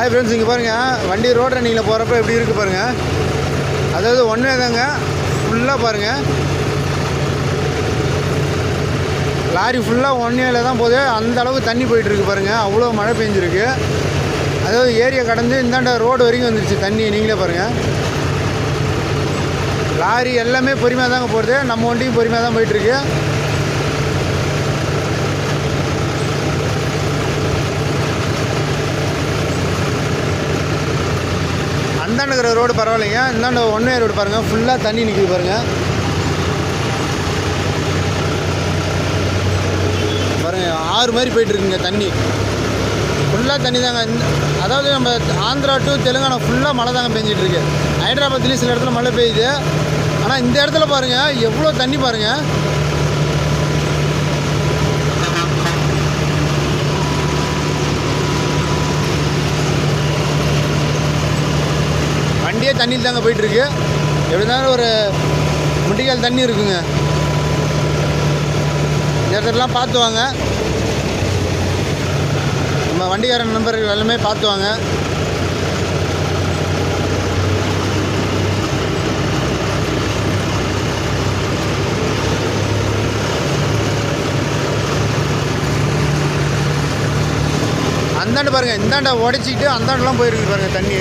Hi friends, இங்கே பாருங்கள் வண்டி ரோட் ரன்னிங்கில் போகிறப்ப எப்படி இருக்குது பாருங்கள். அதாவது ஒன்றே தாங்க, ஃபுல்லாக பாருங்கள் லாரி ஃபுல்லாக ஒன்றையில் தான் போகுது. அந்த அளவுக்கு தண்ணி போயிட்டுருக்கு பாருங்கள். அவ்வளோ மழை பெஞ்சிருக்கு. அதாவது ஏரியா கடந்து இந்தாண்ட ரோடு வரைக்கும் வந்துருச்சு தண்ணி. நீங்களே பாருங்கள், லாரி எல்லாமே பொறுமையாக தாங்க போகிறது. நம்ம வண்டியும் பொறுமையாக தான் போயிட்டுருக்கு. அந்தாண்ட இருக்கிற ரோடு பரவாயில்லைங்க. இந்தாண்ட ஒன்றே ரோடு பாருங்கள், ஃபுல்லாக தண்ணி நிற்கிது பாருங்கள். பாருங்கள் ஆறு மாதிரி போயிட்டுருக்குங்க தண்ணி. ஃபுல்லாக தண்ணி தாங்க. அதாவது நம்ம ஆந்திரா டு தெலுங்கானா ஃபுல்லாக மழை தாங்க பெஞ்சிட்ருக்கு. ஹைதராபாத்லேயும் சில இடத்துல மழை பெய்யுது. ஆனால் இந்த இடத்துல பாருங்கள் எவ்வளோ தண்ணி பாருங்கள். வண்டியே தண்ணியில் தாங்க போயிட்டுருக்கு. எப்படி இருந்தாலும் ஒரு முட்டிக்கால் தண்ணி இருக்குங்க. இந்த இடத்துலலாம் பார்த்து வாங்க. நம்ம வண்டிக்காரன் நண்பர்கள் எல்லாமே பார்த்து வாங்க. அந்தாண்டு பாருங்கள், இந்தாண்ட உடைச்சிக்கிட்டு அந்தாண்டெலாம் போயிருக்கு பாருங்கள் தண்ணி.